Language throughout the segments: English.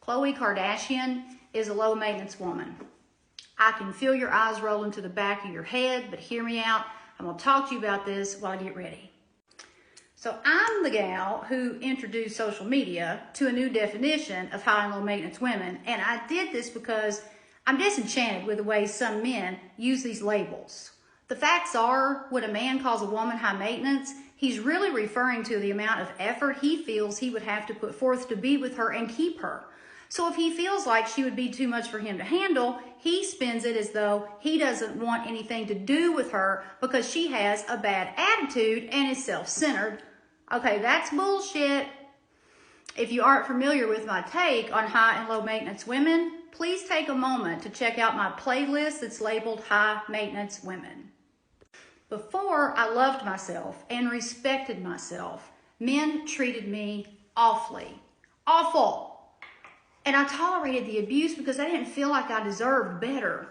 Khloe Kardashian is a low-maintenance woman. I can feel your eyes rolling to the back of your head, but hear me out. I'm going to talk to you about this while I get ready. So I'm the gal who introduced social media to a new definition of high and low maintenance women. And I did this because I'm disenchanted with the way some men use these labels. The facts are, when a man calls a woman high maintenance, he's really referring to the amount of effort he feels he would have to put forth to be with her and keep her. So if he feels like she would be too much for him to handle, he spins it as though he doesn't want anything to do with her because she has a bad attitude and is self-centered. Okay, that's bullshit. If you aren't familiar with my take on high and low maintenance women, please take a moment to check out my playlist that's labeled High Maintenance Women. Before I loved myself and respected myself, men treated me awfully. Awful. And I tolerated the abuse because I didn't feel like I deserved better.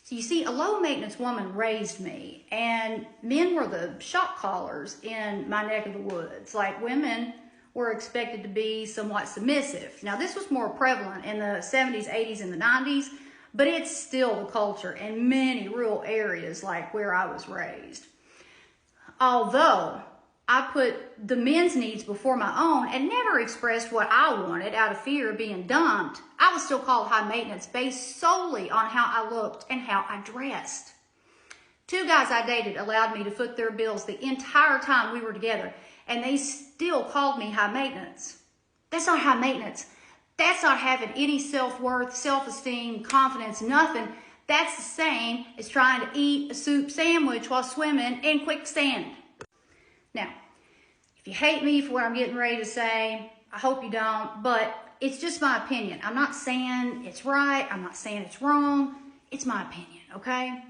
So you see, a low-maintenance woman raised me, and men were the shot callers in my neck of the woods. Like, women were expected to be somewhat submissive. Now, this was more prevalent in the 70s, 80s, and the 90s, but it's still the culture in many rural areas like where I was raised. Although I put the men's needs before my own and never expressed what I wanted out of fear of being dumped, I was still called high maintenance based solely on how I looked and how I dressed. 2 guys I dated allowed me to foot their bills the entire time we were together, and they still called me high maintenance. That's not high maintenance. That's not having any self-worth, self-esteem, confidence, nothing. That's the same as trying to eat a soup sandwich while swimming in quicksand. Now, if you hate me for what I'm getting ready to say, I hope you don't, but it's just my opinion. I'm not saying it's right. I'm not saying it's wrong. It's my opinion, okay?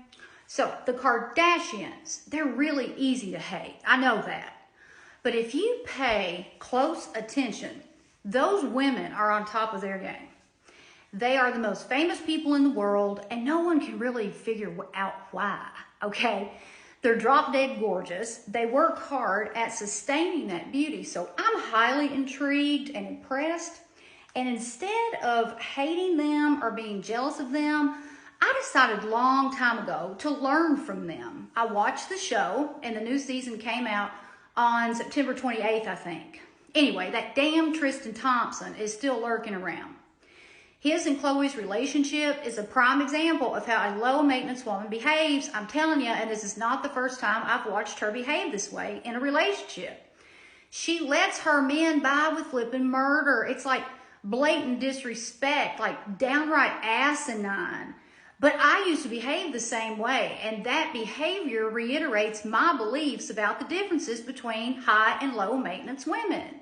So, the Kardashians, they're really easy to hate. I know that. But if you pay close attention, those women are on top of their game. They are the most famous people in the world, and no one can really figure out why, okay? They're drop dead gorgeous. They work hard at sustaining that beauty. So I'm highly intrigued and impressed. And instead of hating them or being jealous of them, I decided a long time ago to learn from them. I watched the show, and the new season came out on September 28th, I think. Anyway, that damn Tristan Thompson is still lurking around. His and Khloe's relationship is a prime example of how a low-maintenance woman behaves. I'm telling you, and this is not the first time I've watched her behave this way in a relationship. She lets her men by with flipping murder. It's like blatant disrespect, like downright asinine. But I used to behave the same way, and that behavior reiterates my beliefs about the differences between high and low-maintenance women.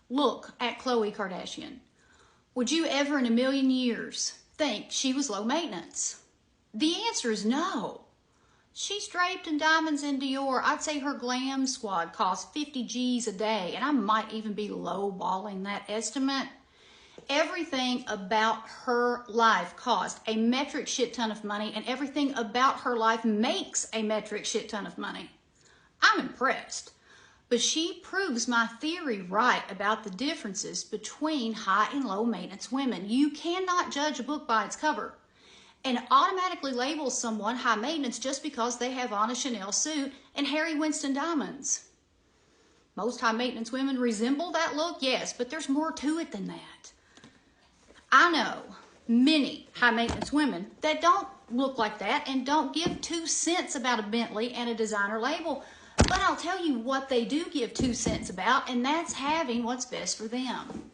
Look at Khloe Kardashian. Would you ever in a million years think she was low maintenance? The answer is no. She's draped in diamonds and Dior. I'd say her glam squad costs 50 G's a day, and I might even be low-balling that estimate. Everything about her life cost a metric shit ton of money, and everything about her life makes a metric shit ton of money. I'm impressed. But she proves my theory right about the differences between high and low maintenance women. You cannot judge a book by its cover and automatically label someone high maintenance just because they have on a Chanel suit and Harry Winston diamonds. Most high maintenance women resemble that look, yes, but there's more to it than that. I know many high maintenance women that don't look like that and don't give 2 cents about a Bentley and a designer label. But I'll tell you what they do give 2 cents about, and that's having what's best for them.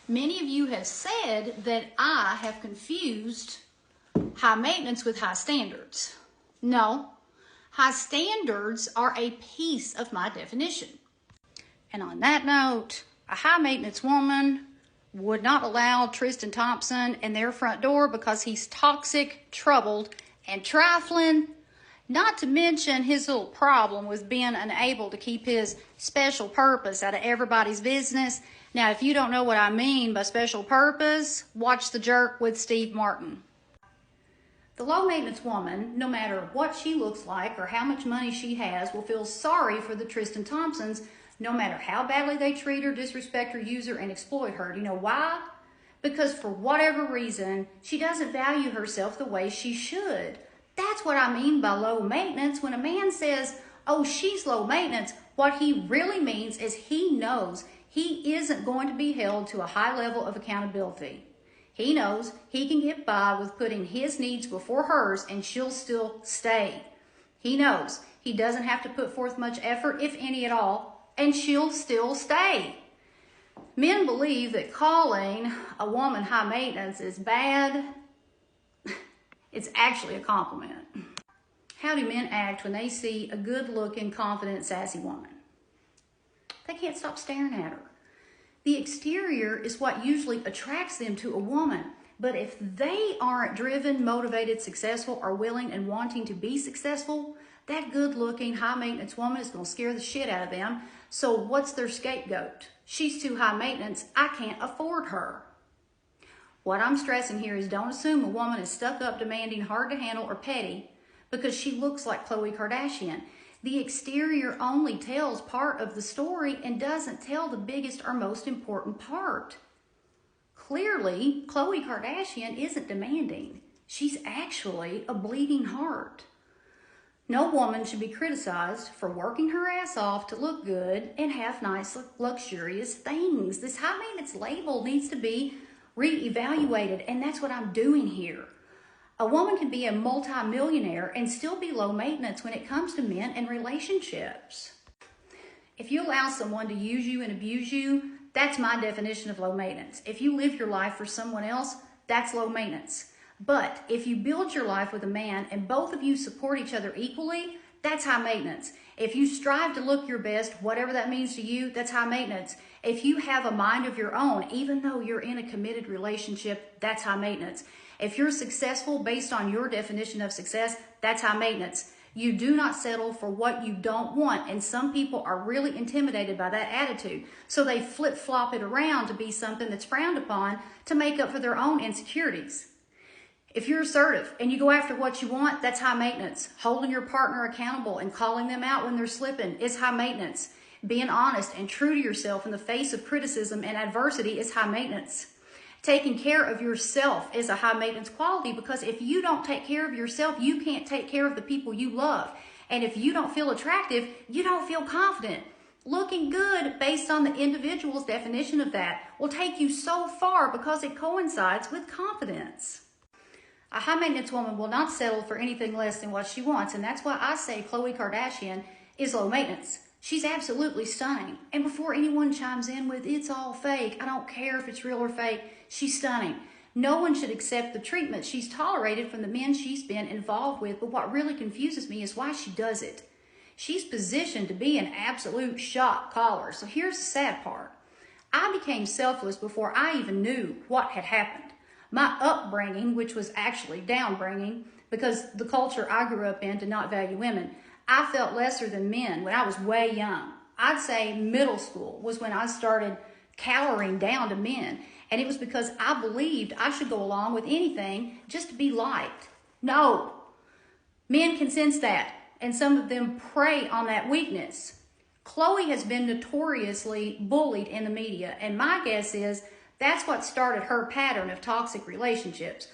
Many of you have said that I have confused high maintenance with high standards. No, high standards are a piece of my definition. And on that note, a high maintenance woman would not allow Tristan Thompson in their front door because he's toxic, troubled, and trifling. Not to mention his little problem with being unable to keep his special purpose out of everybody's business. Now, if you don't know what I mean by special purpose, watch The Jerk with Steve Martin. The low-maintenance woman, no matter what she looks like or how much money she has, will feel sorry for the Tristan Thompsons no matter how badly they treat her, disrespect her, use her, and exploit her. Do you know why? because for whatever reason, she doesn't value herself the way she should. That's what I mean by low maintenance. When a man says, oh, she's low maintenance, what he really means is he knows he isn't going to be held to a high level of accountability. He knows he can get by with putting his needs before hers and she'll still stay. He knows he doesn't have to put forth much effort, if any at all, and she'll still stay. Men believe that calling a woman high maintenance is bad. It's actually a compliment. How do men act when they see a good-looking, confident, sassy woman? They can't stop staring at her. The exterior is what usually attracts them to a woman. But if they aren't driven, motivated, successful, or willing and wanting to be successful, that good-looking, high-maintenance woman is going to scare the shit out of them. So what's their scapegoat? She's too high maintenance. I can't afford her. What I'm stressing here is don't assume a woman is stuck up, demanding, hard to handle, or petty because she looks like Khloe Kardashian. The exterior only tells part of the story and doesn't tell the biggest or most important part. Clearly, Khloe Kardashian isn't demanding. She's actually a bleeding heart. No woman should be criticized for working her ass off to look good and have nice, luxurious things. This high maintenance label needs to be reevaluated, and that's what I'm doing here. A woman can be a multi-millionaire and still be low maintenance when it comes to men and relationships. If you allow someone to use you and abuse you, that's my definition of low maintenance. If you live your life for someone else, that's low maintenance. But if you build your life with a man and both of you support each other equally, that's high maintenance. If you strive to look your best, whatever that means to you, that's high maintenance. If you have a mind of your own, even though you're in a committed relationship, that's high maintenance. If you're successful based on your definition of success, that's high maintenance. You do not settle for what you don't want, and some people are really intimidated by that attitude. So they flip-flop it around to be something that's frowned upon to make up for their own insecurities. If you're assertive and you go after what you want, that's high maintenance. Holding your partner accountable and calling them out when they're slipping is high maintenance. Being honest and true to yourself in the face of criticism and adversity is high maintenance. Taking care of yourself is a high maintenance quality, because if you don't take care of yourself, you can't take care of the people you love. And if you don't feel attractive, you don't feel confident. Looking good based on the individual's definition of that will take you so far because it coincides with confidence. A high maintenance woman will not settle for anything less than what she wants, and that's why I say Khloe Kardashian is low maintenance. She's absolutely stunning. And before anyone chimes in with, it's all fake, I don't care if it's real or fake, she's stunning. No one should accept the treatment she's tolerated from the men she's been involved with, but what really confuses me is why she does it. She's positioned to be an absolute shot caller. So here's the sad part. I became selfless before I even knew what had happened. My upbringing, which was actually downbringing, because the culture I grew up in did not value women, I felt lesser than men when I was way young. I'd say middle school was when I started cowering down to men. And it was because I believed I should go along with anything just to be liked. No. Men can sense that, and some of them prey on that weakness. Khloe has been notoriously bullied in the media, and my guess is that's what started her pattern of toxic relationships.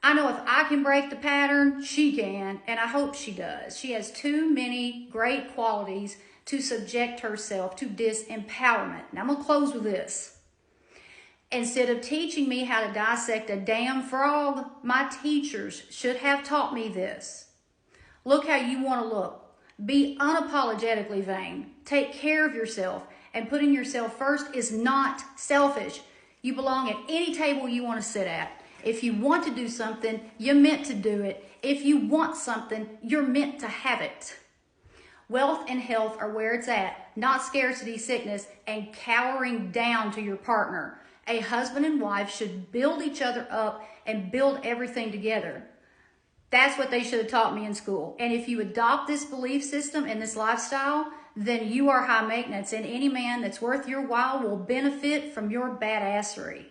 I know if I can break the pattern, she can, and I hope she does. She has too many great qualities to subject herself to disempowerment. Now I'm going to close with this. Instead of teaching me how to dissect a damn frog, my teachers should have taught me this. Look how you want to look. Be unapologetically vain. Take care of yourself, and putting yourself first is not selfish. You belong at any table you want to sit at. If you want to do something, you're meant to do it. If you want something, you're meant to have it. Wealth and health are where it's at, not scarcity, sickness, and cowering down to your partner. A husband and wife should build each other up and build everything together. That's what they should have taught me in school. And if you adopt this belief system and this lifestyle, then you are high maintenance, and any man that's worth your while will benefit from your badassery.